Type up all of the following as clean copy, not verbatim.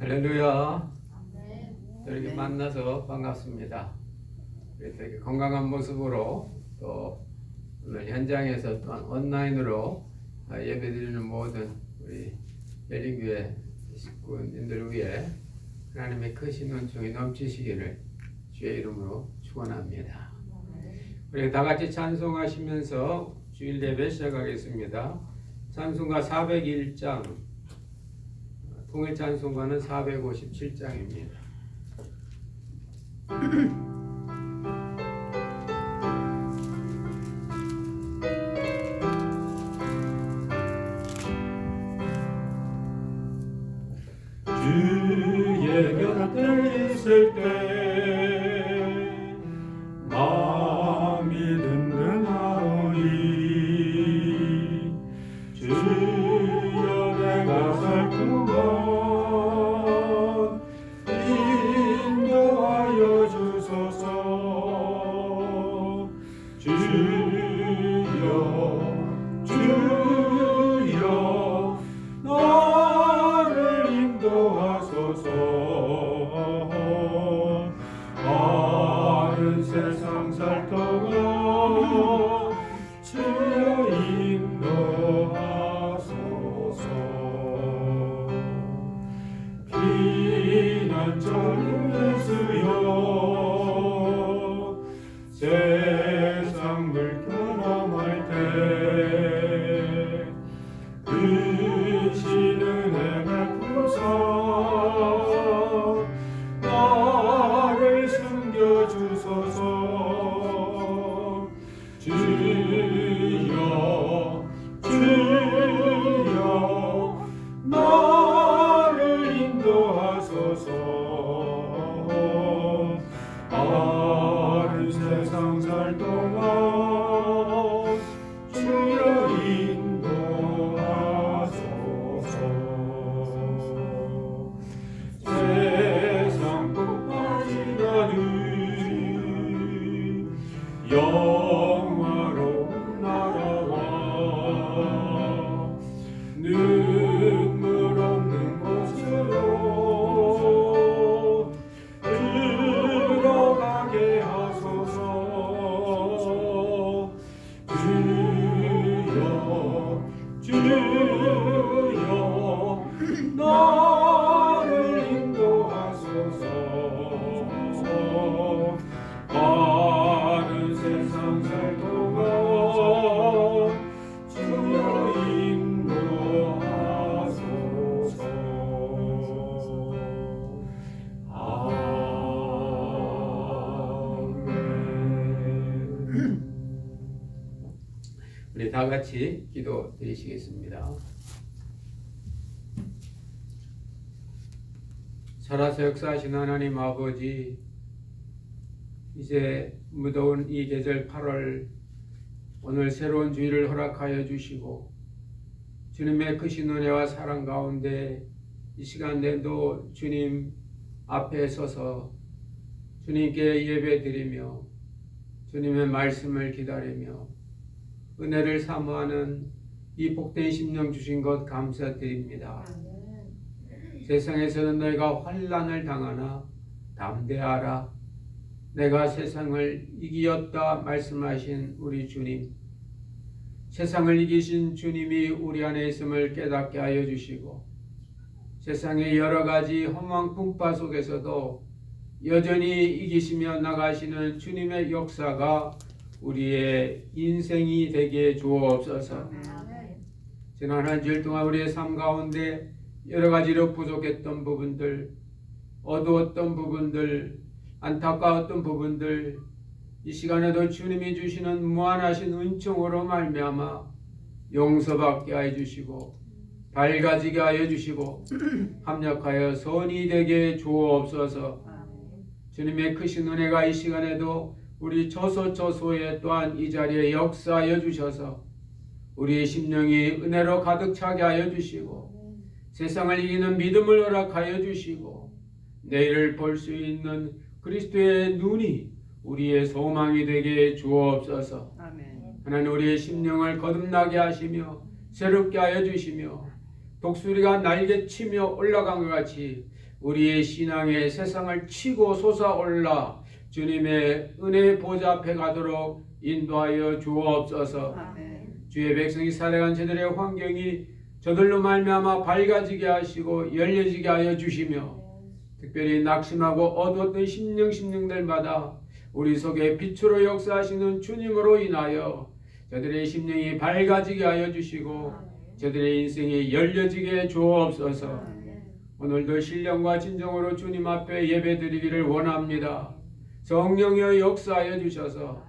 할렐루야. 이렇게 만나서 반갑습니다. 되게 건강한 모습으로 또 오늘 현장에서 또한 온라인으로 예배드리는 모든 우리 열린교회 식구인들 위해 하나님의 크신 은총이 넘치시기를 주의 이름으로 축원합니다. 우리 다 같이 찬송하시면서 주일 예배 시작하겠습니다. 찬송가 401장, 통일 찬송가는 457장입니다. 주의 곁에 있을 때 마음이 든든하오니 주여 내가 살 동안 인도하여 주소서. 주여 나를 인도하소서. 많은 세상 살 동안 주여 인도하소서. 피난처를 내수여 세상 불편함할 때 크신 은혜 베푸사 나를 숨겨주소서. 주여 나를 인도하소서. 많은 세상 살 동안 주여 인도하소서. 세상 끝까지 가는 영화로운 나라와 눈물 없는 곳으로 들어가게 하소서. 주여 나를 인도하소서. 많은 세상 살 동안 주여 인도하소서. 아멘. 우리 다 같이 기도 드리시겠습니다. 살아서 역사하신 하나님 아버지, 이제 무더운 이 계절 8월, 오늘 새로운 주일을 허락하여 주시고 주님의 크신 은혜와 사랑 가운데 이 시간에도 주님 앞에 서서 주님께 예배드리며 주님의 말씀을 기다리며 은혜를 사모하는 이 복된 심령 주신 것 감사드립니다. 세상에서는 너희가 환난을 당하나 담대하라, 내가 세상을 이기었다 말씀하신 우리 주님, 세상을 이기신 주님이 우리 안에 있음을 깨닫게 하여 주시고 세상의 여러 가지 허망 풍파 속에서도 여전히 이기시며 나가시는 주님의 역사가 우리의 인생이 되게 주옵소서. 지난 한 주일 동안 우리의 삶 가운데 여러 가지로 부족했던 부분들, 어두웠던 부분들, 안타까웠던 부분들, 이 시간에도 주님이 주시는 무한하신 은총으로 말미암아 용서받게 하여 주시고 밝아지게 하여 주시고 합력하여 선이 되게 주옵소서. 주님의 크신 은혜가 이 시간에도 우리 저소에 또한 이 자리에 역사하여 주셔서 우리의 심령이 은혜로 가득 차게 하여 주시고 세상을 이기는 믿음을 허락하여 주시고 내일을 볼 수 있는 그리스도의 눈이 우리의 소망이 되게 주옵소서. 아멘. 하나님, 우리의 심령을 거듭나게 하시며 새롭게 하여 주시며 독수리가 날개치며 올라간 것 같이 우리의 신앙에 세상을 치고 솟아올라 주님의 은혜 보좌 앞에 가도록 인도하여 주옵소서. 주의 백성이 살아간 저들의 환경이 저들로 말미암아 밝아지게 하시고 열려지게 하여 주시며 특별히 낙심하고 어두웠던 심령들마다 우리 속에 빛으로 역사하시는 주님으로 인하여 저들의 심령이 밝아지게 하여 주시고 저들의 인생이 열려지게 주옵소서. 오늘도 신령과 진정으로 주님 앞에 예배드리기를 원합니다. 성령여 역사하여 주셔서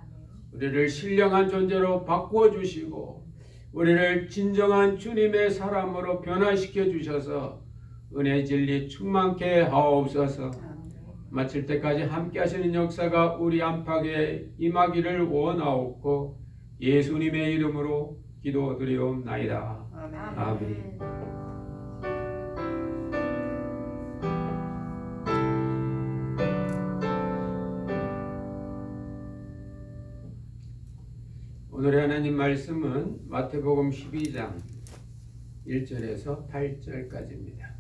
우리를 신령한 존재로 바꾸어 주시고 우리를 진정한 주님의 사람으로 변화시켜 주셔서 은혜 진리 충만케 하옵소서. 마칠 때까지 함께 하시는 역사가 우리 안팎에 임하기를 원하옵고 예수님의 이름으로 기도드리옵나이다. 아멘. 오늘의 하나님 말씀은 마태복음 12장 1절에서 8절까지입니다.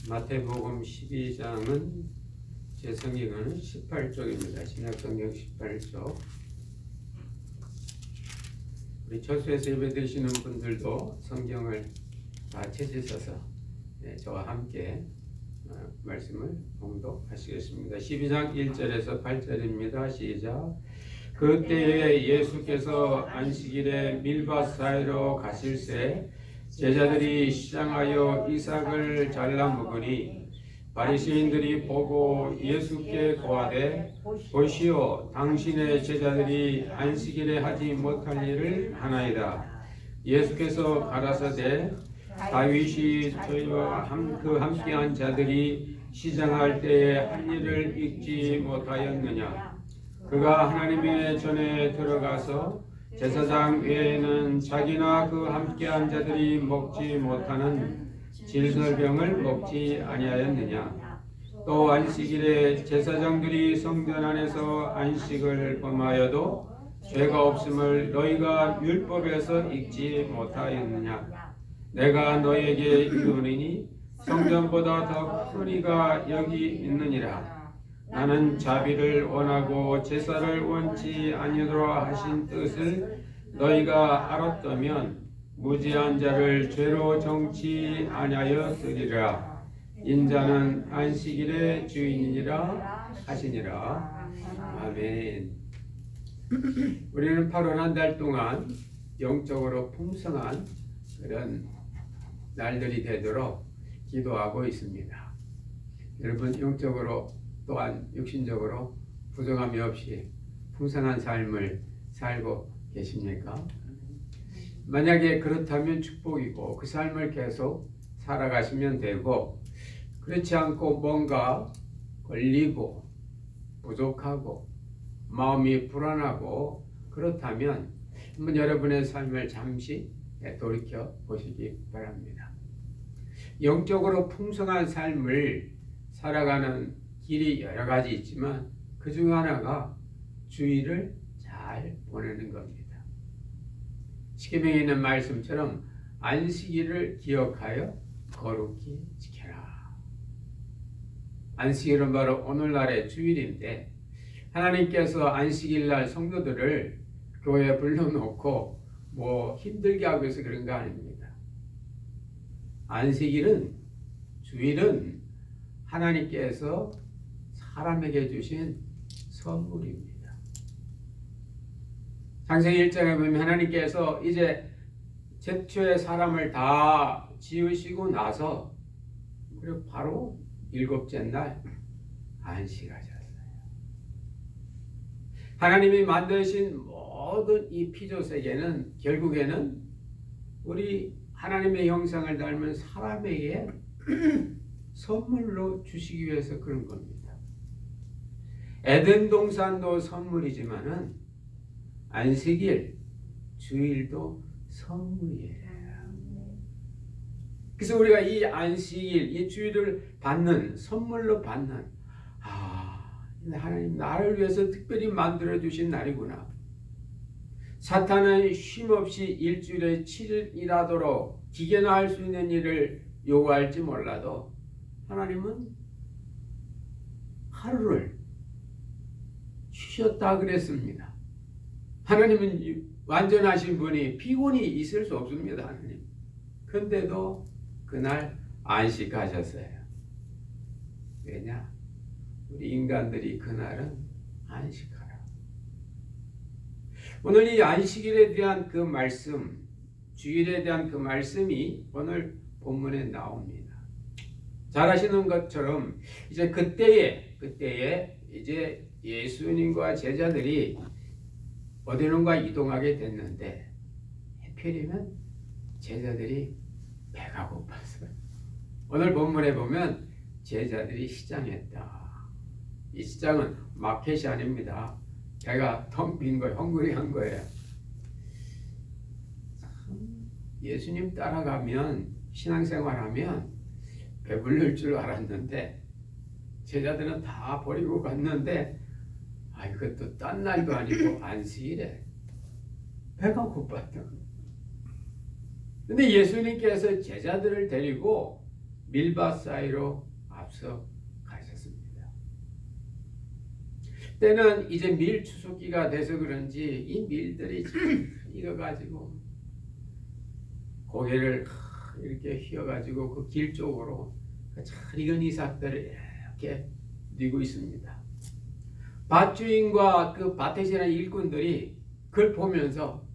마태복음 12장은 제 성경은 18쪽입니다. 신약성경 18쪽. 우리 처수에서 예배드리시는 분들도 성경을 다 찾으셔서 저와 함께 말씀을 봉독하시겠습니다. 12장 1절에서 8절입니다. 시작. 그때에 예수께서 안식일에 밀밭 사이로 가실새 제자들이 시장하여 이삭을 잘라 먹으니 바리새인들이 보고 예수께 고하되 보시오 당신의 제자들이 안식일에 하지 못할 일을 하나이다. 예수께서 가라사대 다윗이 저희와 함께한 자들이 시장할 때에 한 일을 잊지 못하였느냐. 그가 하나님의 전에 들어가서 제사장 외에는 자기나 그 함께한 자들이 먹지 못하는 질설병을 먹지 아니하였느냐. 또 안식일에 제사장들이 성전 안에서 안식을 범하여도 죄가 없음을 너희가 율법에서 읽지 못하였느냐. 내가 너에게 이르노니 성전보다 더 큰 이가 여기 있느니라. 나는 자비를 원하고 제사를 원치 아니하도록 하신 뜻을 너희가 알았다면 무지한 자를 죄로 정치 아니하였으리라. 인자는 안식일의 주인이니라 하시니라. 아멘. 우리는 8월 한 달 동안 영적으로 풍성한 그런 날들이 되도록 기도하고 있습니다. 여러분 영적으로 또한 육신적으로 부족함이 없이 풍성한 삶을 살고 계십니까? 만약에 그렇다면 축복이고 그 삶을 계속 살아가시면 되고, 그렇지 않고 뭔가 걸리고 부족하고 마음이 불안하고 그렇다면 한번 여러분의 삶을 잠시 돌이켜 보시기 바랍니다. 영적으로 풍성한 삶을 살아가는 길이 여러 가지 있지만 그 중 하나가 주의를 잘 보내는 겁니다. 십계명에 있는 말씀처럼 안식일을 기억하여 거룩히 지켜라. 안식일은 바로 오늘날의 주일인데 하나님께서 안식일날 성도들을 교회에 불러놓고 힘들게 하고 해서 그런 거 아닙니다. 안식일은, 주일은 하나님께서 사람에게 주신 선물입니다. 창세기 1장에 보면 하나님께서 이제 최초의 사람을 다 지으시고 나서 그리고 바로 일곱째 날 안식하셨어요. 하나님이 만드신 모든 이 피조세계는 결국에는 우리 하나님의 형상을 닮은 사람에게 선물로 주시기 위해서 그런 겁니다. 에덴 동산도 선물이지만은 안식일, 주일도 선물이에요. 그래서 우리가 이 안식일, 이 주일을 받는, 선물로 받는, 하나님 나를 위해서 특별히 만들어주신 날이구나. 사탄은 쉼없이 일주일에 7일 일하도록 기계나 할 수 있는 일을 요구할지 몰라도 하나님은 하루를 쉬셨다 그랬습니다. 하나님은 완전하신 분이 피곤이 있을 수 없습니다. 하나님. 근데도 그날 안식하셨어요. 왜냐? 우리 인간들이 그날은 안식하라. 오늘 이 안식일에 대한 그 말씀, 주일에 대한 그 말씀이 오늘 본문에 나옵니다. 잘 아시는 것처럼 이제 그때에 이제 예수님과 제자들이 어디론가 이동하게 됐는데 하필이면 제자들이 배가 고팠어요. 오늘 본문에 보면 제자들이 시장했다. 이 시장은 마켓이 아닙니다. 배가 텅 빈 거예요. 헝그리한 거예요. 예수님 따라가면 신앙생활하면 배불릴 줄 알았는데 제자들은 다 버리고 갔는데 이것도 딴 날도 아니고 안식일에 배가 고팠다. 근데 예수님께서 제자들을 데리고 밀밭 사이로 앞서 가셨습니다. 때는 이제 밀 추수기가 돼서 그런지 이 밀들이 익어가지고 고개를 이렇게 휘어가지고 그 길 쪽으로 잘 익은 이삭들을 이렇게 뉘고 있습니다. 밭주인과 그 밭에 지나는 일꾼들이 그걸 보면서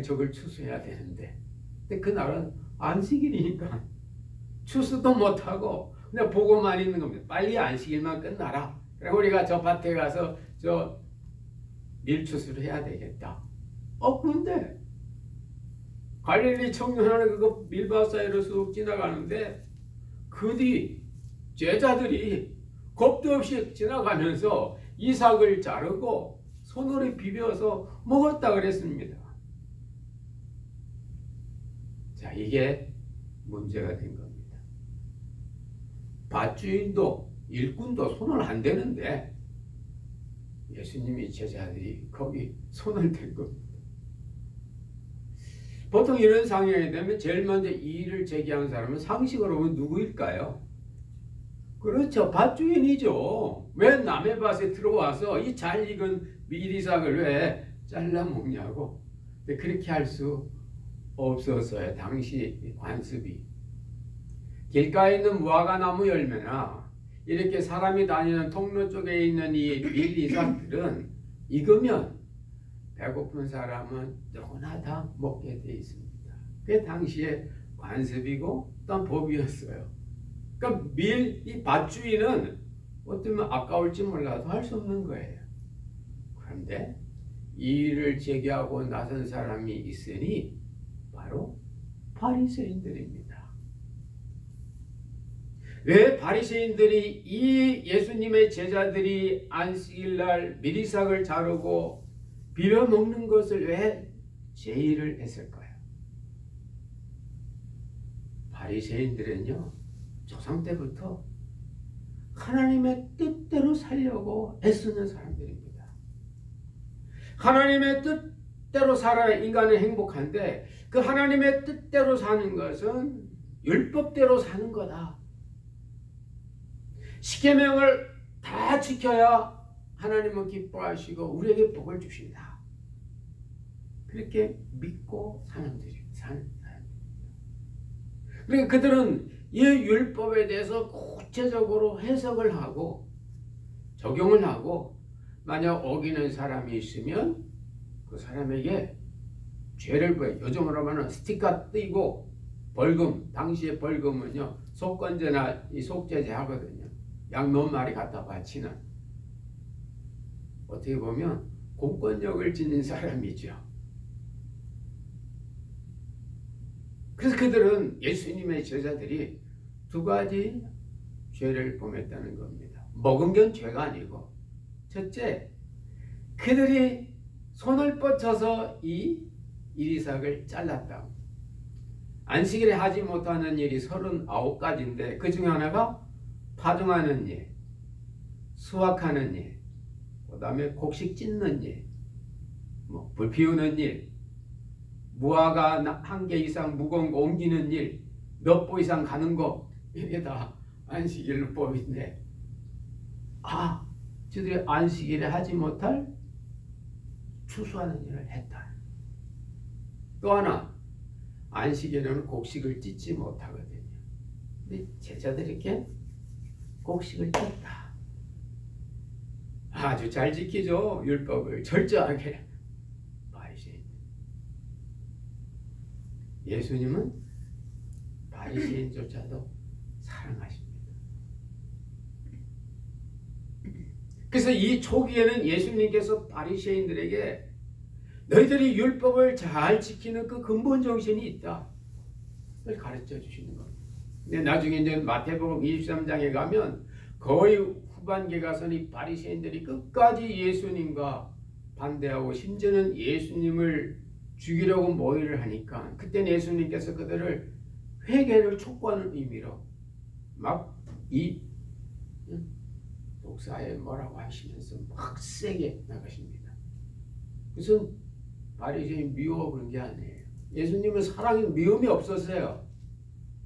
저걸 추수해야 되는데, 근데 그날은 안식일이니까 추수도 못하고 그냥 보고만 있는 겁니다. 빨리 안식일만 끝나라. 그리고 우리가 저 밭에 가서 저 밀추수를 해야 되겠다. 근데 갈릴리 청년 하나 그거 밀밭 사이로 쑥 지나가는데 그 뒤 제자들이 겁도 없이 지나가면서 이삭을 자르고 손으로 비벼서 먹었다 그랬습니다. 자, 이게 문제가 된 겁니다. 밭주인도 일꾼도 손을 안 대는데 예수님이 제자들이 거기 손을 댄 겁니다. 보통 이런 상황이 되면 제일 먼저 이의를 제기하는 사람은 상식으로 보면 누구일까요? 그렇죠. 밭주인이죠. 왜 남의 밭에 들어와서 이 잘 익은 밀이삭을 왜 잘라 먹냐고. 근데 그렇게 할 수 없었어요. 당시 관습이. 길가에 있는 무화과나무 열매나 이렇게 사람이 다니는 통로 쪽에 있는 이 밀이삭들은 익으면 배고픈 사람은 누구나 다 먹게 돼 있습니다. 그게 당시의 관습이고 또 법이었어요. 그러니까 이 밭주인은 어쩌면 아까울지 몰라도 할 수 없는 거예요. 그런데 이의를 제기하고 나선 사람이 있으니 바로 바리새인들입니다. 왜 바리새인들이 이 예수님의 제자들이 안식일날 밀이삭을 자르고 비벼 먹는 것을 왜 제의를 했을까요? 바리새인들은요, 조상 때부터 하나님의 뜻대로 살려고 애쓰는 사람들입니다. 하나님의 뜻대로 살아야 인간은 행복한데 그 하나님의 뜻대로 사는 것은 율법대로 사는 거다. 십계명을 다 지켜야 하나님은 기뻐하시고 우리에게 복을 주신다. 그렇게 믿고 사는 사람입니다. 그러니까 그들은 이 율법에 대해서 구체적으로 해석을 하고 적용을 하고 만약 어기는 사람이 있으면 그 사람에게 죄를 보여. 요즘으로 말하면 스티커 띄고 벌금, 당시의 벌금은요 속건제나 이 속죄제 하거든요. 양 몇 마리 갖다 바치는. 어떻게 보면 공권력을 지닌 사람이죠. 그래서 그들은 예수님의 제자들이 두 가지 죄를 범했다는 겁니다. 먹은 건 죄가 아니고, 첫째, 그들이 손을 뻗쳐서 이 이삭을 잘랐다. 안식일에 하지 못하는 일이 39가지인데 그 중에 하나가 파종하는 일, 수확하는 일, 그 다음에 곡식 찢는 일, 불 피우는 일, 무화과 한 개 이상 무거운 거 옮기는 일, 몇 보 이상 가는 거, 이게 다 안식일법인데, 저들이 안식일에 하지 못할 추수하는 일을 했다. 또 하나, 안식일에는 곡식을 찢지 못하거든요. 근데 제자들에게 곡식을 찢다. 아주 잘 지키죠. 율법을 철저하게. 바리새인. 예수님은 바리새인조차도 사랑하십니다. 그래서 이 초기에는 예수님께서 바리새인들에게 너희들이 율법을 잘 지키는 그 근본 정신이 있다. 그걸 가르쳐 주시는 겁니다. 근데 나중에 이제 마태복음 23장에 가면 거의 후반기에 가서는 이 바리새인들이 끝까지 예수님과 반대하고 심지어는 예수님을 죽이려고 모의를 하니까 그때는 예수님께서 그들을 회개를 촉구하는 의미로 막 이 독사에 뭐라고 하시면서 막 세게 나가십니다. 무슨 바리새인 미워 그런 게 아니에요. 예수님은 사랑이 미움이 없었어요.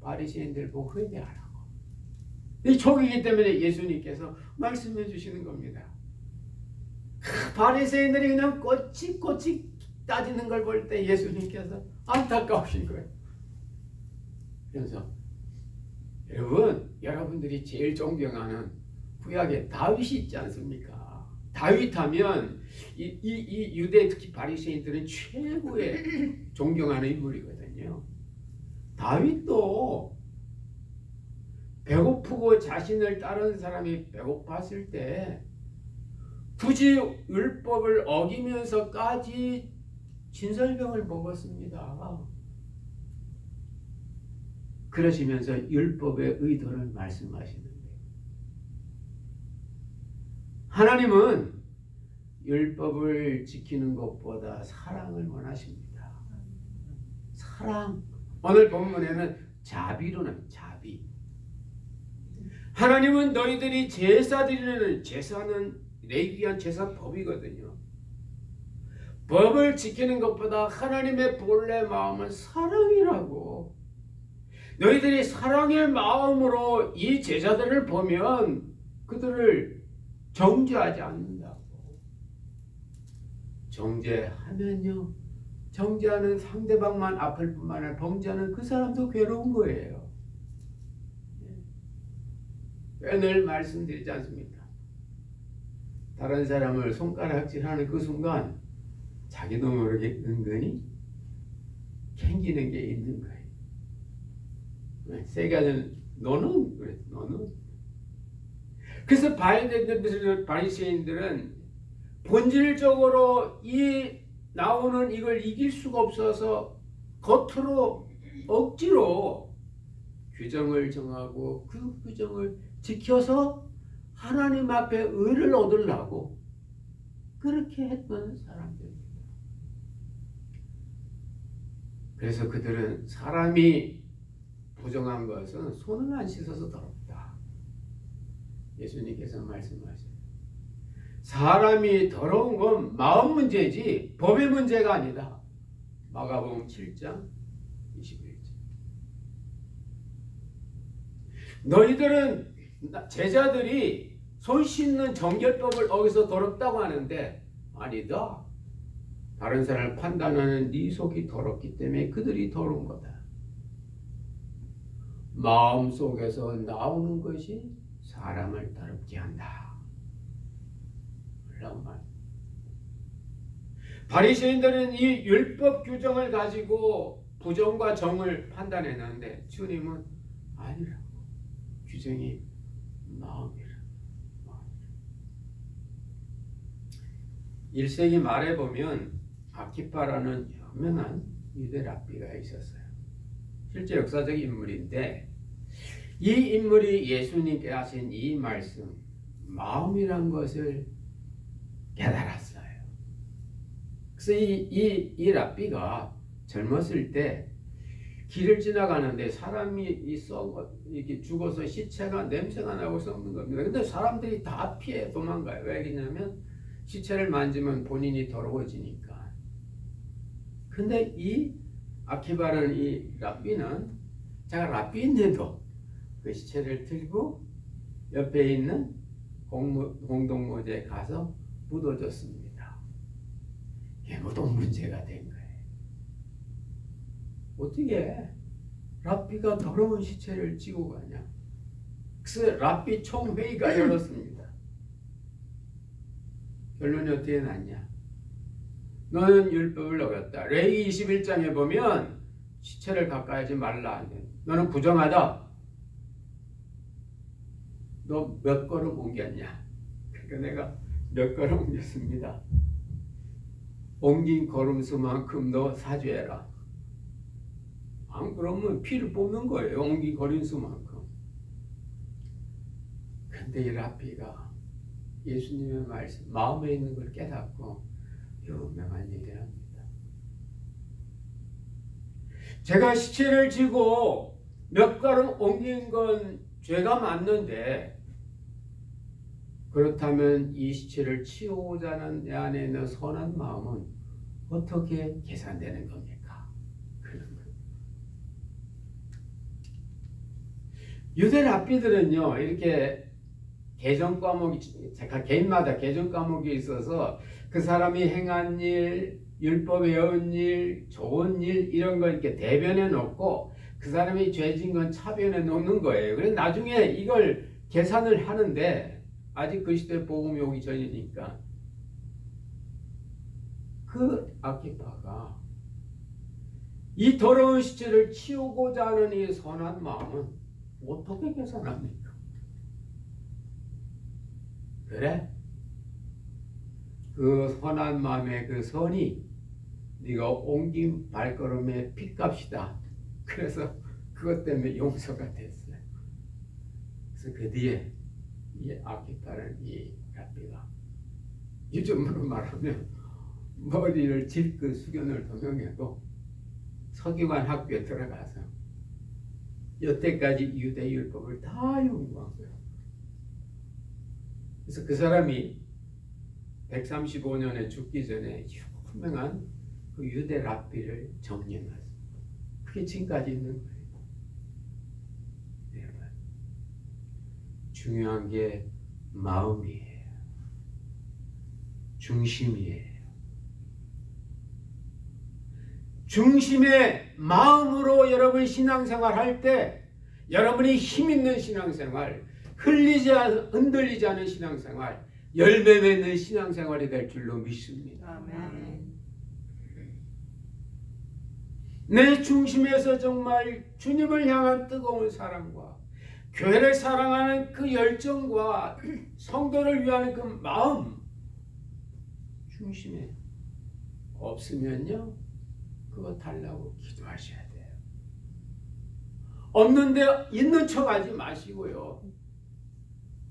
바리새인들 보고 회개하라고. 이 촉이기 때문에 예수님께서 말씀해 주시는 겁니다. 바리새인들이 그냥 꼬치꼬치 따지는 걸 볼 때 예수님께서 안타까우신 거예요. 그래서 여러분들이 제일 존경하는 구약에 다윗이 있지 않습니까? 다윗 하면 이 유대 특히 바리새인들은 최고의 존경하는 인물이거든요. 다윗도 배고프고 자신을 따르는 사람이 배고팠을 때 굳이 율법을 어기면서까지 진설병을 먹었습니다. 그러시면서 율법의 의도를 말씀하시는데 하나님은 율법을 지키는 것보다 사랑을 원하십니다. 사랑. 오늘 본문에는 자비로는 자비. 하나님은 너희들이 제사 드리는 제사는 레위기한 제사법이거든요. 법을 지키는 것보다 하나님의 본래 마음은 사랑이라고. 너희들이 사랑의 마음으로 이 제자들을 보면 그들을 정죄하지 않는다고. 정죄하면요, 정죄하는 상대방만 아플 뿐만 아니라 범죄하는 그 사람도 괴로운 거예요. 늘 말씀드리지 않습니까? 다른 사람을 손가락질하는 그 순간 자기도 모르게 은근히 캥기는 게 있는 거예요. 세게 하는 너는 그래, 너는. 그래서 바리새인들은 본질적으로 이 나오는 이걸 이길 수가 없어서 겉으로 억지로 규정을 정하고 그 규정을 지켜서 하나님 앞에 의를 얻으려고 그렇게 했던 사람들입니다. 그래서 그들은 사람이 부정한 것은 손을 안 씻어서 더럽다. 예수님께서 말씀하세요. 사람이 더러운 건 마음 문제지 법의 문제가 아니다. 마가복음 7장 21절. 너희들은 제자들이 손 씻는 정결법을 어기서 더럽다고 하는데 아니다. 다른 사람을 판단하는 네 속이 더럽기 때문에 그들이 더러운 거다. 마음속에서 나오는 것이 사람을 더럽게 한다. 라고 말. 바리새인들은 이 율법 규정을 가지고 부정과 정을 판단했는데 주님은 아니라고. 규정이 마음이라. 1세기 말에 보면 아키파라는 유명한 유대 랍비가 있었어요. 실제 역사적 인물인데 이 인물이 예수님께 하신 이 말씀 마음이란 것을 깨달았어요. 그래서 이 랍비가 젊었을 때 길을 지나가는데 사람이 이렇게 죽어서 시체가 냄새가 나고 썩는 겁니다. 근데 사람들이 다 피해 도망가요. 왜 그러냐면 시체를 만지면 본인이 더러워지니까. 근데 이 아키바라는 이 랍비는 제가 랍비인데도 그 시체를 들고 옆에 있는 공동묘지에 가서 묻어줬습니다. 이게 모두 문제가 된 거예요. 어떻게 랍비가 더러운 시체를 지고 가냐? 그래서 랍비 총회의가 열렸습니다. 결론이 어떻게 났냐? 너는 율법을 어겼다. 레위 21장에 보면 시체를 가까이 하지 말라. 너는 부정하다. 너 몇 걸음 옮겼냐? 그러니까 내가 몇 걸음 옮겼습니다. 옮긴 걸음수만큼 너 사죄해라. 안 그러면 피를 뽑는 거예요. 옮긴 걸음수만큼. 근데 이 랍비가 예수님의 말씀, 마음에 있는 걸 깨닫고 유명한 얘기를 합니다. 제가 시체를 지고 몇 걸음 옮긴 건 죄가 맞는데, 그렇다면 이 시체를 치우고자 하는 내 안에 있는 선한 마음은 어떻게 계산되는 겁니까? 그런 거예요. 유대 랍비들은요, 이렇게 개정 과목이, 제가 개인마다 개정 과목이 있어서 그 사람이 행한 일, 율법에 외운 일, 좋은 일 이런 걸 이렇게 대변해 놓고 그 사람이 죄진 건 차변해 놓는 거예요. 그래서 나중에 이걸 계산을 하는데, 아직 그 시대에 복음이 오기 전이니까 그 아키파가 이 더러운 시체를 치우고자 하는 이 선한 마음은 어떻게 계산합니까? 그래? 그 선한 마음의 그 선이 네가 옮긴 발걸음의 핏값이다. 그래서 그것 때문에 용서가 됐어요. 그래서 그 뒤에 이 아키파는 이 랍비가 요즘으로 말하면 머리를 질끈 숙여놓을 도명해도 서기관 학교에 들어가서 여태까지 유대 율법을 다 연구한 거예요. 그래서 그 사람이 135년에 죽기 전에 유명한 그 유대 랍비를 정리해놨어요. 그게 지금까지 있는 거예요. 여러분, 중요한 게 마음이에요. 중심이에요. 중심의 마음으로 여러분 신앙생활 할 때 여러분이 힘있는 신앙생활, 흔들리지 않은 신앙생활, 열매 맺는 신앙생활이 될 줄로 믿습니다. 아멘. 내 중심에서 정말 주님을 향한 뜨거운 사랑과 교회를 사랑하는 그 열정과 성도를 위하는 그 마음 중심에 없으면요, 그거 달라고 기도하셔야 돼요. 없는데 있는 척하지 마시고요.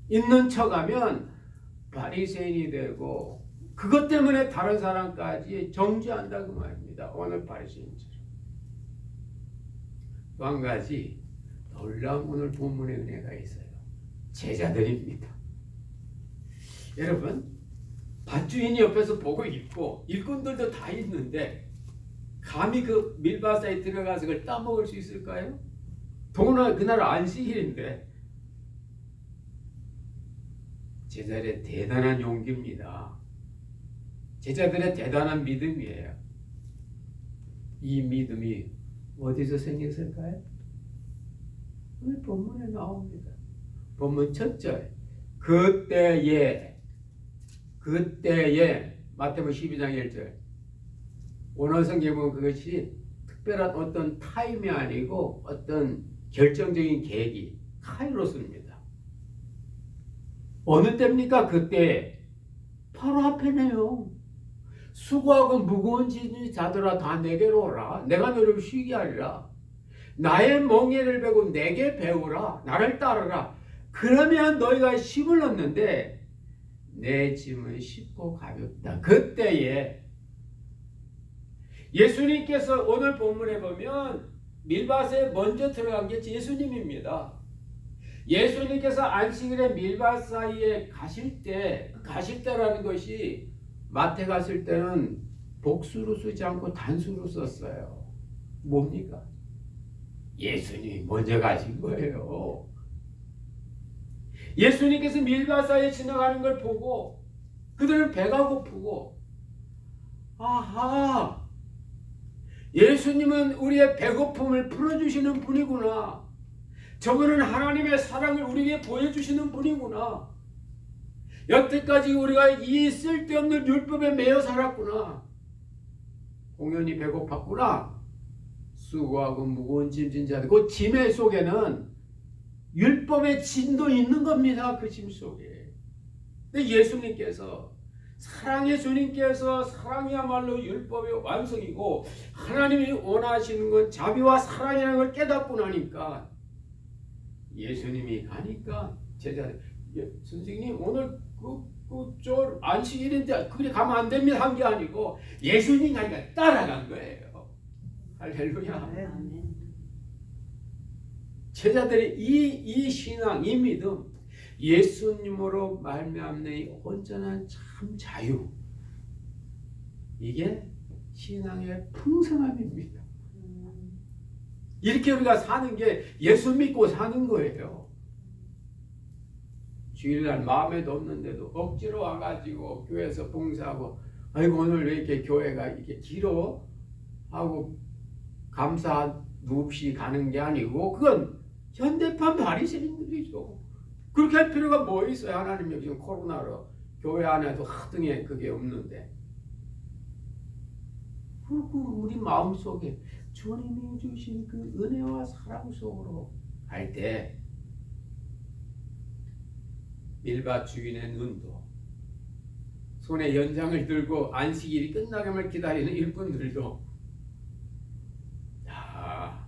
있는 척하면 바리새인이 되고 그것 때문에 다른 사람까지 정죄한다고 말입니다. 오늘 바리새인처럼. 또 한 가지 놀라운 오늘 본문의 은혜가 있어요. 제자들입니다. 여러분, 밭주인이 옆에서 보고 있고 일꾼들도 다 있는데 감히 그 밀밭에 들어가서 그걸 따먹을 수 있을까요? 그날 안식일인데. 제자들의 대단한 용기입니다. 제자들의 대단한 믿음이에요. 이 믿음이 어디서 생겼을까요? 오늘 본문에 나옵니다. 본문 첫 절, 그때에 마태복음 12장 1절. 오늘 성경에 보면 그것이 특별한 어떤 타임이 아니고 어떤 결정적인 계기, 카이로스입니다. 어느 때입니까? 그때 바로 앞에네요. 수고하고 무거운 짐을 자들아 다 내게로 오라. 내가 너를 쉬게 하리라. 나의 멍에를 베고 내게 배우라. 나를 따르라. 그러면 너희가 쉼을 얻는데 내 짐은 쉽고 가볍다. 그때에 예수님께서 오늘 본문에 보면 밀밭에 먼저 들어간 게 예수님입니다. 예수님께서 안식일에 밀밭 사이에 가실 때라는 것이 마태 갔을 때는 복수로 쓰지 않고 단수로 썼어요. 뭡니까? 예수님이 먼저 가신 거예요. 예수님께서 밀밭 사이에 지나가는 걸 보고 그들은 배가 고프고, 아하, 예수님은 우리의 배고픔을 풀어주시는 분이구나. 저분은 하나님의 사랑을 우리에게 보여주시는 분이구나. 여태까지 우리가 이 쓸데없는 율법에 매여 살았구나. 공연히 배고팠구나. 수고하고 무거운 짐 진 자들. 그 짐의 속에는 율법의 진도 있는 겁니다. 그 짐 속에. 근데 예수님께서, 사랑의 주님께서, 사랑이야말로 율법의 완성이고 하나님이 원하시는 건 자비와 사랑이라는 걸 깨닫고 나니까 예수님이 가니까 제자들, 선생님 오늘 저 안식일인데 그리 가면 안 됩니다 한 게 아니고 예수님 가니까 따라간 거예요. 할렐루야. 제자들의 이 신앙, 이 믿음, 예수님으로 말미암는 온전한 참 자유, 이게 신앙의 풍성함입니다. 이렇게 우리가 사는 게 예수 믿고 사는 거예요. 주일날 마음에도 없는데도 억지로 와가지고 교회에서 봉사하고, 아이고 오늘 왜 이렇게 교회가 이렇게 길어? 하고 감사 없이 가는 게 아니고, 그건 현대판 바리새인들이죠. 그렇게 할 필요가 뭐 있어요? 하나님이 지금 코로나로 교회 안에도 하등에 그게 없는데. 그리고 우리 마음속에 주님이 주신 그 은혜와 사랑 속으로 갈 때 밀밭 주인의 눈도, 손에 연장을 들고 안식일이 끝나기를 기다리는 일꾼들도 다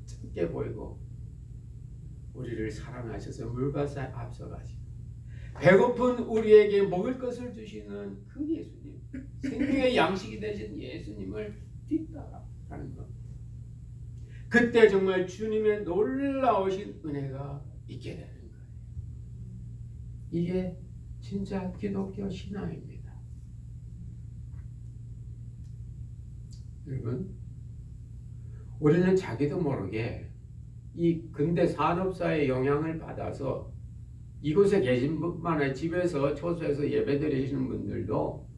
짧게 보이고 우리를 사랑하셔서 물밭에 앞서가시고 배고픈 우리에게 먹을 것을 주시는 그 예수님, 생명의 양식이 되신 예수님을 뒤따라가는 것. 그때 정말 주님의 놀라우신 은혜가 있게 되는 거예요. 이게 진짜 기독교 신앙입니다. 여러분, 우리는 자기도 모르게 이 근대 산업사의 영향을 받아서 이곳에 계신 분만 아니라 집에서 초소에서 예배드리시는 분들도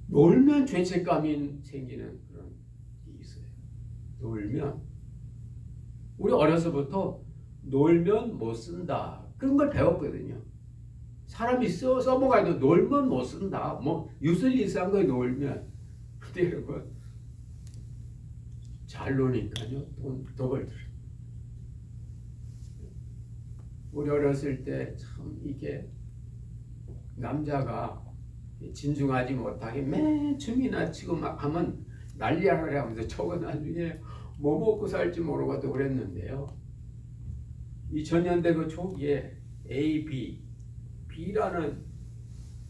놀면 죄책감이 생기는 그런 게 있어요. 놀면, 우리 어려서부터 놀면 못 쓴다 그런 걸 배웠거든요. 사람이 써먹어도 놀면 못 쓴다. 뭐 유슬리 이상한 거에 놀면. 근데 여러분, 잘 노니까요 돈 더 벌더라고요. 우리 어렸을 때 참 이게 남자가 진중하지 못하게 매 춤이나 치고 막 하면 난리하라 하면서 저거 나중에 뭐 먹고 살지 모르고도 그랬는데요. 2000년대 그 초기에 B라는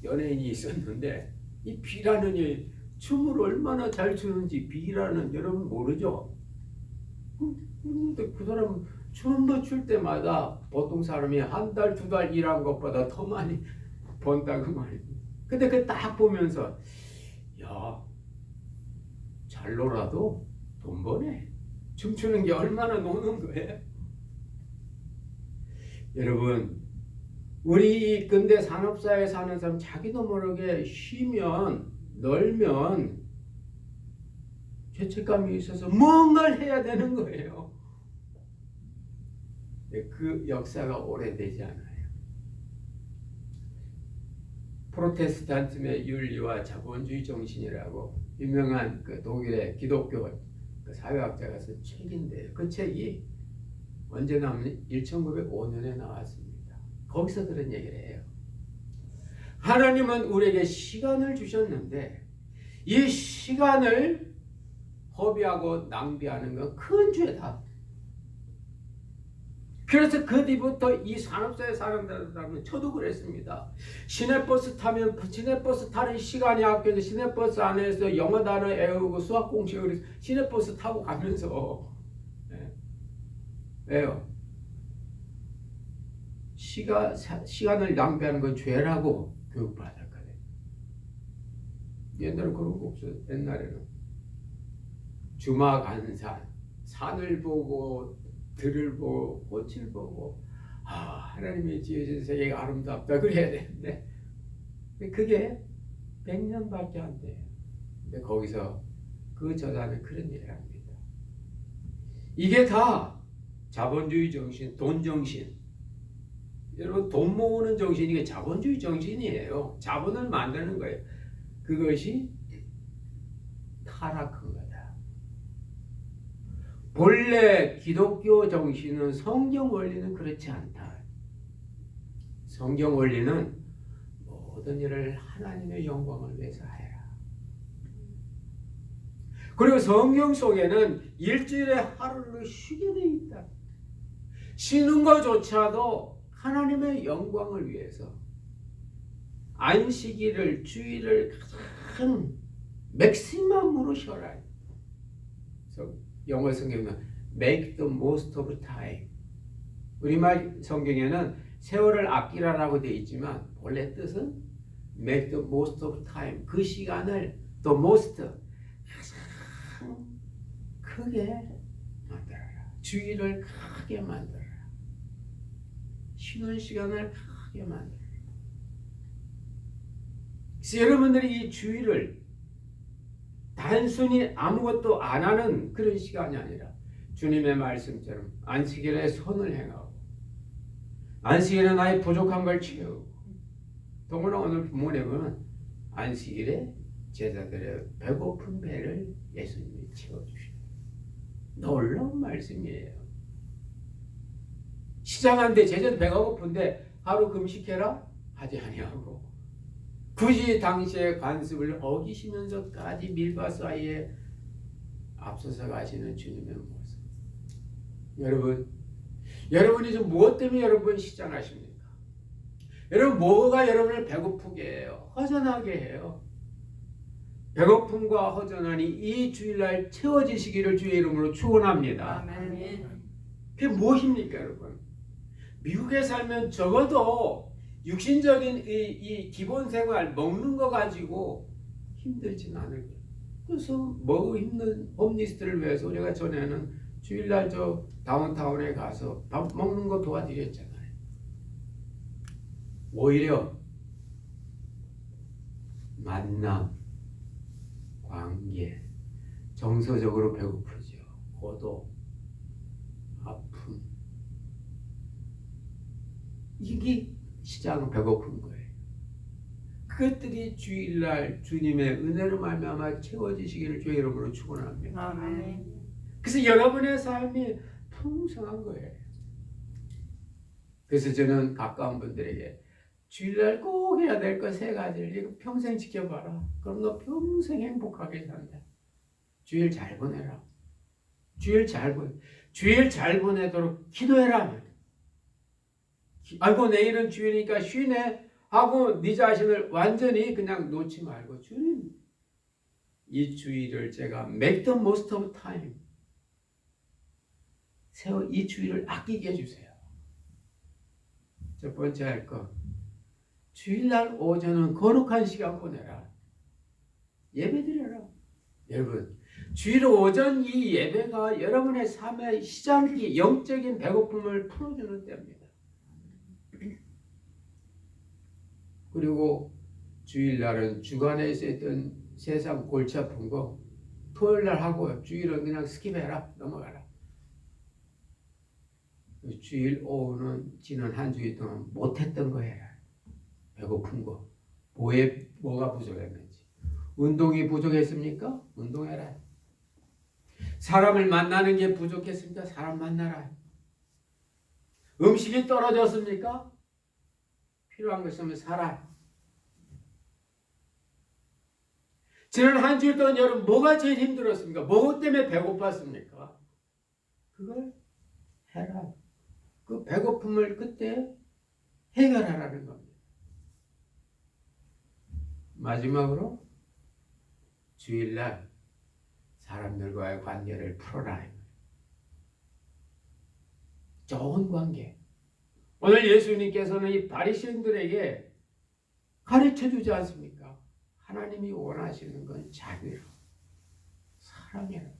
연예인이 있었는데, 이 B라는 이 춤을 얼마나 잘 추는지 B라는 여러분 모르죠? 근데 그 사람 춤을 출 때마다 보통 사람이 한 달, 두 달 일한 것보다 더 많이 번다고 말입니다. 근데 그 딱 보면서, 야, 잘 놀아도 돈 버네. 춤추는 게 얼마나 노는 거예요? 여러분, 우리 근대 산업사회에 사는 사람 자기도 모르게 쉬면, 놀면 죄책감이 있어서 뭔가를 해야 되는 거예요. 그 역사가 오래되지 않아요. 프로테스탄트의 윤리와 자본주의 정신이라고 유명한 그 독일의 기독교 그 사회학자가 쓴 책인데요. 그 책이 언제 나왔냐면 1905년에 나왔습니다. 거기서 그런 얘기를 해요. 하나님은 우리에게 시간을 주셨는데 이 시간을 허비하고 낭비하는 건 큰 죄다. 그래서 그 뒤부터 이 산업사회 사람들은 저도 그랬습니다. 시내버스 타면 시내버스 타는 시간이 아껴서 시내버스 안에서 영어 단어 외우고 수학 공식을 시내버스 타고 가면서 왜요? 시간을 낭비하는 건 죄라고 교육받았거든. 옛날에 그런 거 없어요. 옛날에는 주마간산, 산을 보고 들을 보고 꽃을 보고 하나님이 지으신 세계가 아름답다 그래야 되는데 그게 100년밖에 안 돼요. 근데 거기서 그 저자는 그런 일을 합니다. 이게 다 자본주의 정신, 돈 정신. 여러분 돈 모으는 정신이 이게 자본주의 정신이에요. 자본을 만드는 거예요. 그것이 타락한 거다. 본래 기독교 정신은 성경 원리는 그렇지 않다. 성경 원리는 모든 일을 하나님의 영광을 위해서 해라. 그리고 성경 속에는 일주일에 하루를 쉬게 돼 있다. 쉬는 것조차도 하나님의 영광을 위해서 안식일을 주일을 가장 맥시멈으로 쉬어라. 영어 성경은 make the most of time. 우리말 성경에는 세월을 아끼라라고 되어 있지만 본래 뜻은 make the most of time. 그 시간을 the most 가장 크게 만들어라. 주일을 크게 만들어라. 쉬는 시간을 크게 만들어라. 그래서 여러분들이 이 주일을 단순히 아무것도 안 하는 그런 시간이 아니라 주님의 말씀처럼 안식일에 선을 행하고 안식일에 나의 부족한 걸 채우고 더구나 오늘 부모님은 안식일에 제자들의 배고픈 배를 예수님이 채워주시는 놀라운 말씀이에요. 시장한데 제자들 배가 고픈데 하루 금식해라 하지 아니하고 굳이 당시의 관습을 어기시면서까지 밀과 사이에 앞서서 가시는 주님의 모습. 여러분이 지금 무엇 때문에 여러분 시장하십니까? 여러분 뭐가 여러분을 배고프게 해요? 허전하게 해요? 배고픔과 허전하니 이 주일날 채워지시기를 주의 이름으로 축원합니다. 아멘. 그게 무엇입니까, 여러분? 미국에 살면 적어도 육신적인 이 기본 생활 먹는 거 가지고 힘들진 않을 거예요. 그래서 뭐 힘든 홈리스트를 위해서 우리가 전에는 주일날 저 다운타운에 가서 밥 먹는 거 도와드렸잖아요. 오히려 만남, 관계, 정서적으로 배고프죠. 고독, 아픔. 이게 시장 배고픈 거예요. 그것들이 주일날 주님의 은혜로 말미암아 채워지시기를 주의 이름으로 축원합니다. 아멘. 그래서 여러분의 삶이 풍성한 거예요. 그래서 저는 가까운 분들에게 주일날 꼭 해야 될 것 3가지를 이거 평생 지켜봐라. 그럼 너 평생 행복하게 산다. 주일 잘 보내라. 주일 잘 보내도록 기도해라. 아이고 내일은 주일이니까 쉬네 하고 네 자신을 완전히 그냥 놓지 말고 주님 이 주일을 제가 make the most of time 이 주일을 아끼게 해주세요. 첫 번째 할 거 주일날 오전은 거룩한 시간 보내라. 예배드려라. 여러분 주일 오전 이 예배가 여러분의 삶의 시장기 영적인 배고픔을 풀어주는 때입니다. 그리고 주일날은 주간에 있었던 세상 골치 아픈 거 토요일날 하고 주일은 그냥 스킵해라. 넘어가라. 주일 오후는 지난 한 주일 동안 못했던 거 해라. 배고픈 거. 뭐가 부족했는지. 운동이 부족했습니까? 운동해라. 사람을 만나는 게 부족했습니까? 사람 만나라. 음식이 떨어졌습니까? 필요한 거 있으면 사라. 지난 한 주일 동안 여러분 뭐가 제일 힘들었습니까? 뭐 때문에 배고팠습니까? 그걸 해라. 그 배고픔을 그때 해결하라는 겁니다. 마지막으로 주일날 사람들과의 관계를 풀어라. 좋은 관계. 오늘 예수님께서는 이 바리새인들에게 가르쳐주지 않습니까? 하나님이 원하시는 건 자비로, 사랑이에요.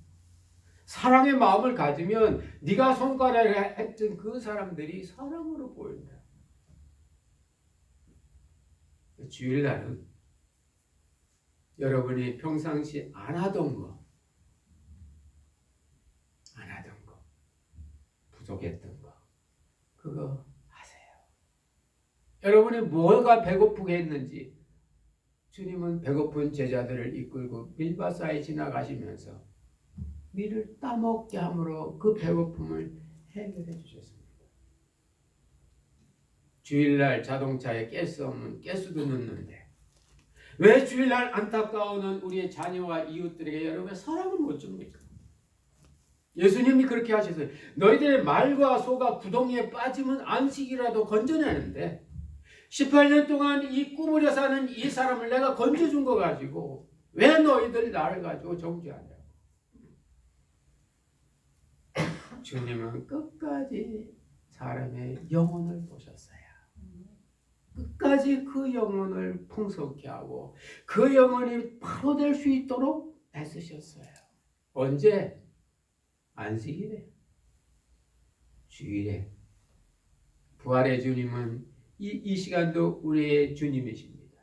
사랑의 마음을 가지면 네가 손가락을 했던 그 사람들이 사랑으로 보인다. 주일날은 여러분이 평상시 안 하던 거, 부족했던 거, 그거 하세요. 여러분이 뭐가 배고프게 했는지 주님은 배고픈 제자들을 이끌고 밀밭사이 지나가시면서 밀을 따먹게 함으로 그 배고픔을 해결해 주셨습니다. 주일날 자동차에 가스 없는 가스도 넣는데 왜 주일날 안타까워하는 우리의 자녀와 이웃들에게 여러분 사랑을 못 줍니까? 예수님이 그렇게 하셨어요. 너희들의 말과 소가 구덩이에 빠지면 안식이라도 건져내는데 18년 동안 이 꾸물여 사는 이 사람을 내가 건져준 거 가지고 왜 너희들 나를 가지고 정죄하냐고. 주님은 끝까지 사람의 영혼을 보셨어요. 끝까지 그 영혼을 풍성케 하고 그 영혼이 바로 될 수 있도록 애쓰셨어요. 언제? 안식일에, 주일에. 부활의 주님은 이 시간도 우리의 주님이십니다.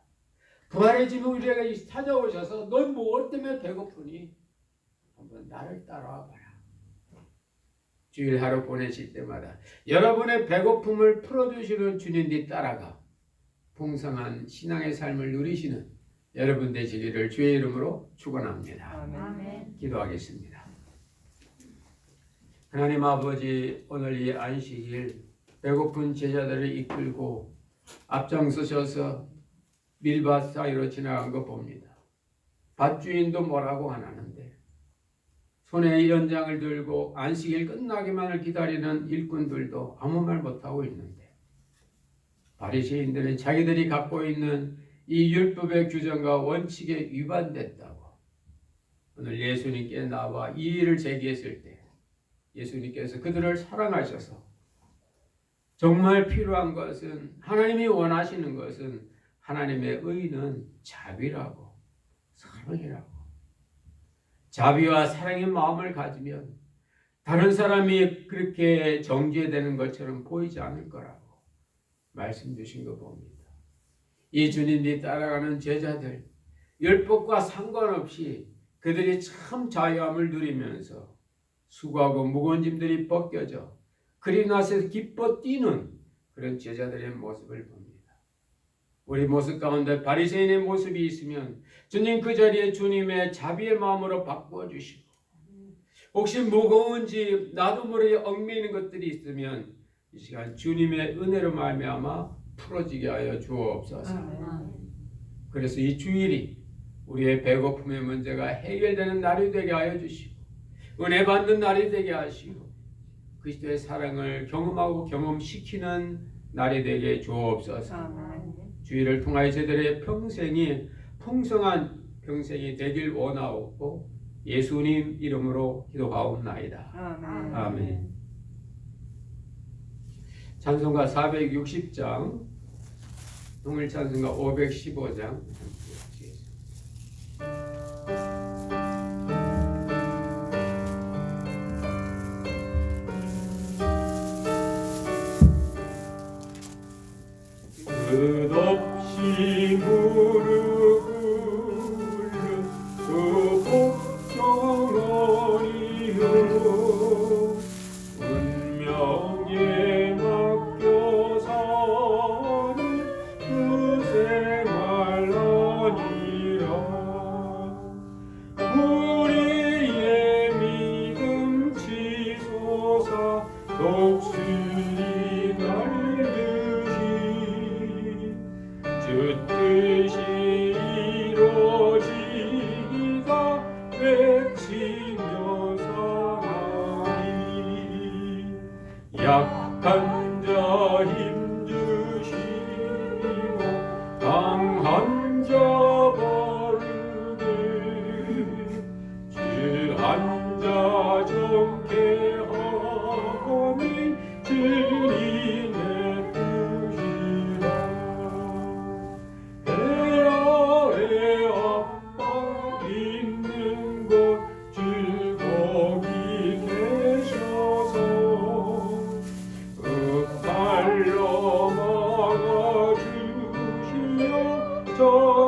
부활의 주님 우리에게 찾아오셔서 넌 뭐 때문에 배고프니? 한번 나를 따라와 봐라. 주일 하루 보내실 때마다 여러분의 배고픔을 풀어주시는 주님이 따라가 풍성한 신앙의 삶을 누리시는 여러분 되시기를 주의 이름으로 축원합니다. 아멘. 기도하겠습니다. 하나님 아버지, 오늘 이 안식일 배고픈 제자들을 이끌고 앞장서셔서 밀밭 사이로 지나간 거 봅니다. 밭주인도 뭐라고 안 하는데 손에 연장을 들고 안식일 끝나기만을 기다리는 일꾼들도 아무 말 못하고 있는데 바리새인들은 자기들이 갖고 있는 이 율법의 규정과 원칙에 위반됐다고 오늘 예수님께 나와 이의를 제기했을 때 예수님께서 그들을 사랑하셔서 정말 필요한 것은 하나님이 원하시는 것은 하나님의 의는 자비라고 사랑이라고 자비와 사랑의 마음을 가지면 다른 사람이 그렇게 정죄되는 것처럼 보이지 않을 거라고 말씀 주신 거 봅니다. 이 주님이 따라가는 제자들 율법과 상관없이 그들이 참 자유함을 누리면서 수고하고 무거운 짐들이 벗겨져 그리 나서서 기뻐 뛰는 그런 제자들의 모습을 봅니다. 우리 모습 가운데 바리새인의 모습이 있으면 주님 그 자리에 주님의 자비의 마음으로 바꾸어 주시고 혹시 무거운 짐 나도 모르게 얽매이는 것들이 있으면 이 시간 주님의 은혜로 말미암아 풀어지게 하여 주옵소서. 그래서 이 주일이 우리의 배고픔의 문제가 해결되는 날이 되게 하여 주시고 은혜 받는 날이 되게 하시고 그리스도의 사랑을 경험하고 경험시키는 날이 되게 주옵소서. 주일을 통하여 저들의 평생이 풍성한 평생이 되길 원하옵고 예수님 이름으로 기도하옵나이다. 아멘. 찬송가 460장, 동일 찬송가 515장. 끝없이 무르르 그 복종원이여 운명에 맡겨 사는 그 생활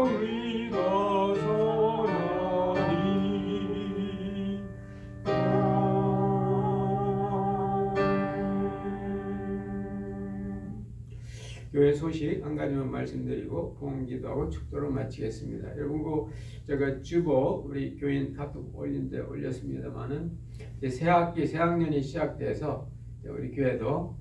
우리가 선하니 교회 소식 한 가지만 말씀드리고 봉기도하고 축도로 마치겠습니다. 여러분 그 제가 주보 우리 교인 카톡 올린데 올렸습니다만은 이제 새 학기 새 학년이 시작돼서 우리 교회도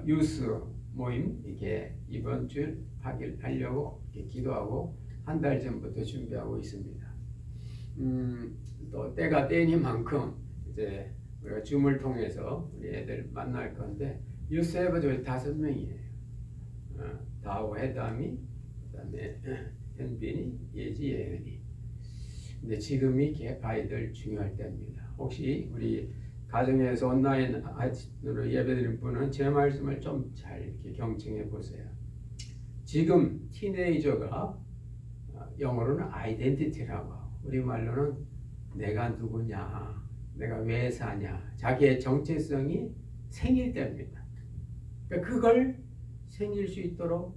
유스 모임 이렇게 이번 주 하려고 이렇게 기도하고 한 달 전부터 준비하고 있습니다. 또 때가 때니만큼 이제 우리가 줌을 통해서 우리 애들 만날 건데 유스 해봐도 5명이에요. 다하고 해담이 그다음에 현빈이 예지 예은이. 근데 지금이 아이들 중요할 때입니다. 혹시 우리 가정에서 온라인으로 예배드린 분은 제 말씀을 좀 잘 이렇게 경청해 보세요. 지금 티네이저가 영어로는 아이덴티티라고 하고 우리말로는 내가 누구냐, 내가 왜 사냐, 자기의 정체성이 생길 때입니다. 그러니까 그걸 생길 수 있도록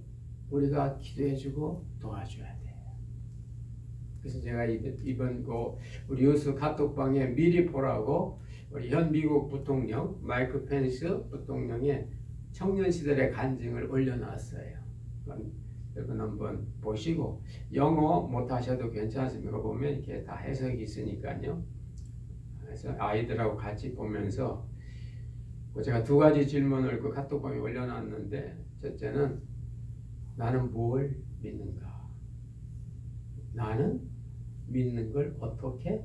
우리가 기도해주고 도와줘야 돼요. 그래서 제가 이번 우리 유스 카톡방에 미리 보라고 우리 현 미국 부통령 마이크 펜스 부통령의 청년 시절의 간증을 올려놨어요. 여러분 한번 보시고 영어 못하셔도 괜찮습니다. 보면 이렇게 다 해석이 있으니까요. 그래서 아이들하고 같이 보면서 제가 2가지 질문을 그 카톡방에 올려놨는데 첫째는 나는 뭘 믿는가? 나는 믿는 걸 어떻게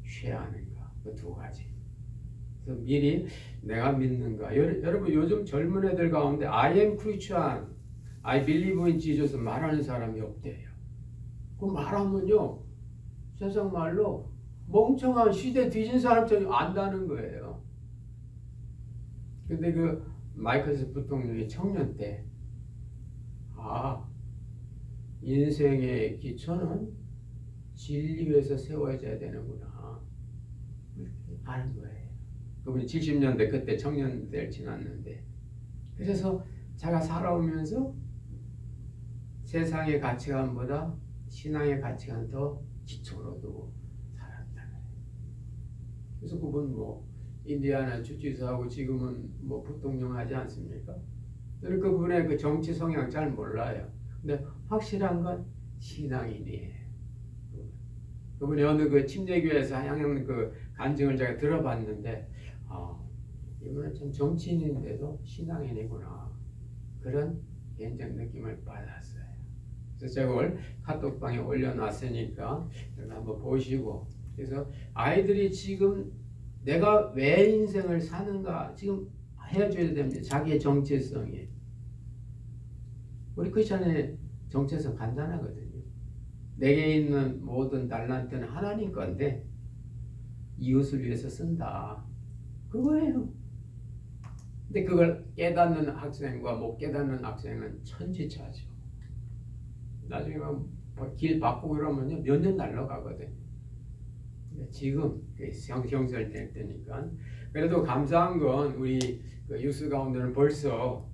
취하는가? 그 2가지. 그래서 미리 내가 믿는가? 여러분 요즘 젊은 애들 가운데 I am Christian, I believe in Jesus 말하는 사람이 없대요. 그 말하면요 세상 말로 멍청한 시대 뒤진 사람처럼 안다는 거예요. 근데 그 마이클스 부통령이 청년 때 인생의 기초는 진리에서 세워져야 되는구나 아는 거예요. 그분이 70년대 그때 청년대를 지났는데 그래서 제가 살아오면서 세상의 가치관보다 신앙의 가치관 더 기초로 두고 살았다. 그래서 그분 인디아나 주지사하고 지금은 부통령 하지 않습니까? 그러니까 그분의 그 정치 성향 잘 몰라요. 근데 확실한 건 신앙인이에요. 그분이 어느 그 침례교회에서 하는 그 간증을 제가 들어봤는데 이분은 참 정치인인데도 신앙인이구나 그런 개인적 느낌을 받았어요. 그래서 제가 오늘 카톡방에 올려놨으니까 한번 보시고 그래서 아이들이 지금 내가 왜 인생을 사는가 지금 해줘야 됩니다. 자기의 정체성이. 우리 크리스천의 정체성 간단하거든요. 내게 있는 모든 달란트는 하나님 건데 이웃을 위해서 쓴다. 그거예요. 근데 그걸 깨닫는 학생과 못 깨닫는 학생은 천지차죠. 나중에 길 바꾸고 이러면요 몇 년 날라가거든요. 지금 형성될 때니까 그래도 감사한 건 우리 그 유스 가운데는 벌써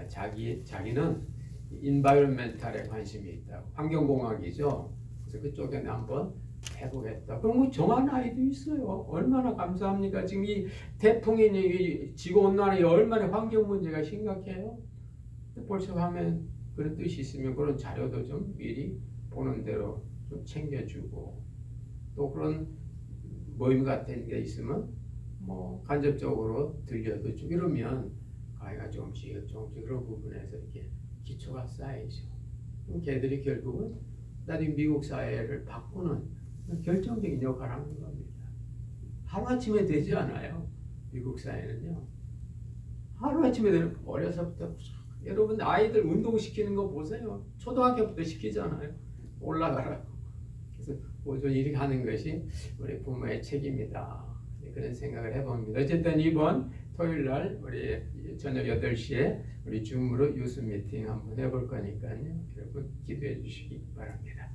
자기는 인바이런멘탈에 관심이 있다고 환경공학이죠. 그래서 그쪽에 한번 해보겠다. 그럼 정한 아이도 있어요. 얼마나 감사합니까? 지금 이 태풍이니 지구 온난화이 얼마나 환경 문제가 심각해요. 벌써 하면 그런 뜻이 있으면 그런 자료도 좀 미리 보는 대로 좀 챙겨주고 또 그런 모임 같은 게 있으면 간접적으로 들려도 좀 이러면 아이가 조금씩 그런 부분에서 이렇게 기초가 쌓이죠. 그럼 걔들이 결국은 나중에 미국 사회를 바꾸는 결정적인 역할을 하는 겁니다. 하루아침에 되지 않아요. 미국 사회는요. 하루아침에 되는 어려서부터 여러분 아이들 운동시키는 거 보세요. 초등학교부터 시키잖아요. 올라가라고. 그래서 보존 이렇게 하는 것이 우리 부모의 책임이다. 그런 생각을 해봅니다. 어쨌든 이번 토요일날 우리 저녁 8시에 우리 줌으로 유스 미팅 한번 해볼 거니까요. 여러분 기도해 주시기 바랍니다.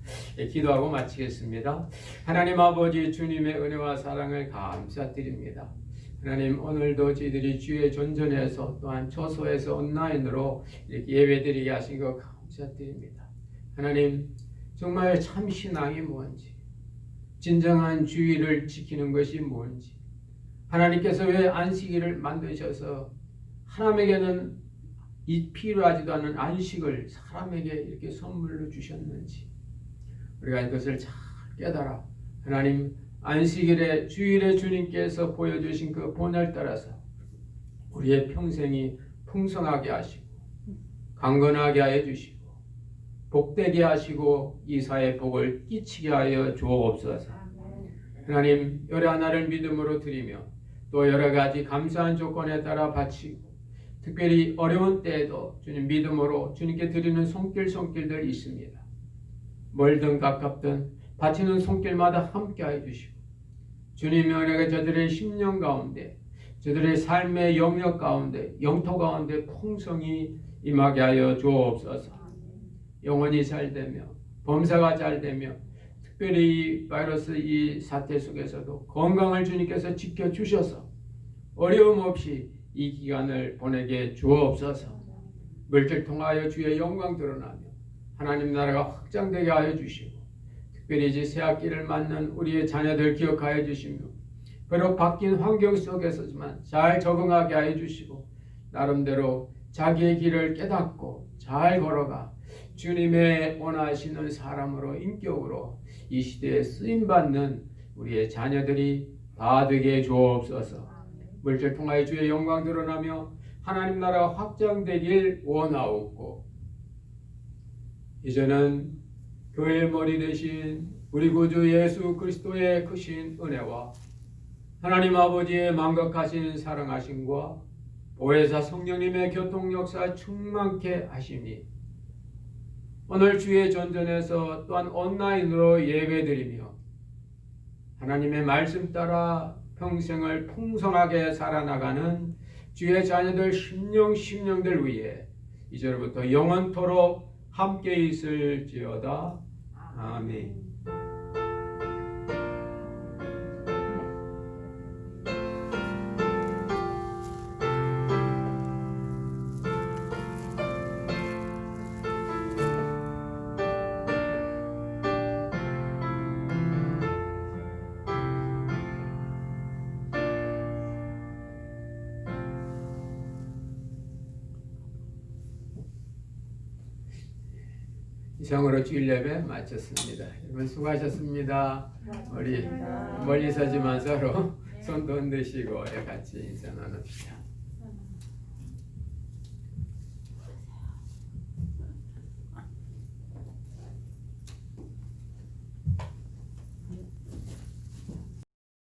기도하고 마치겠습니다. 하나님 아버지 주님의 은혜와 사랑을 감사드립니다. 하나님 오늘도 저희들이 주의 존전에서 또한 초소에서 온라인으로 이렇게 예배드리게 하신 것 감사드립니다. 하나님 정말 참 신앙이 뭔지, 진정한 주의를 지키는 것이 뭔지, 하나님께서 왜 안식일을 만드셔서 하나님에게는 필요하지도 않은 안식을 사람에게 이렇게 선물로 주셨는지 우리가 이것을 잘 깨달아 하나님 안식일에 주일에 주님께서 보여주신 그 본을 따라서 우리의 평생이 풍성하게 하시고 강건하게 하여 주시고 복되게 하시고 이사의 복을 끼치게 하여 주옵소서. 하나님 여러 하나를 믿음으로 드리며 또 여러 가지 감사한 조건에 따라 바치고 특별히 어려운 때에도 주님 믿음으로 주님께 드리는 손길들 있습니다. 멀든 가깝든 바치는 손길마다 함께하여 주시고 주님의 은혜가 저들의 심령 가운데 저들의 삶의 영역 가운데 영토 가운데 풍성히 임하게 하여 주옵소서. 영혼이 잘되며 범사가 잘되며 특별히 바이러스 이 사태 속에서도 건강을 주님께서 지켜주셔서 어려움 없이 이 기간을 보내게 주옵소서. 물질 통하여 주의 영광 드러나며 하나님 나라가 확장되게 하여 주시고 특별히 이제 새학기를 맞는 우리의 자녀들 기억하여 주시며 비록 바뀐 환경 속에서지만 잘 적응하게 하여 주시고 나름대로 자기의 길을 깨닫고 잘 걸어가 주님의 원하시는 사람으로 인격으로 이 시대에 쓰임받는 우리의 자녀들이 다 되게 주옵소서. 물질 통하여 주의 영광 드러나며 하나님 나라가 확장되길 원하옵고 이제는 교회의 머리 되신 우리 구주 예수 그리스도의 크신 은혜와 하나님 아버지의 만극하신 사랑하심과 보혜사 성령님의 교통역사 충만케 하심이 오늘 주의 전전에서 또한 온라인으로 예배드리며 하나님의 말씀 따라 평생을 풍성하게 살아나가는 주의 자녀들 심령들 위해 이제부터 영원토록 함께 있을지어다. 아멘. 이상으로 주일 예배 마쳤습니다. 여러분 수고하셨습니다. 우리 멀리서지만 서로 손도 흔드시고 같이 인사 나눕시다.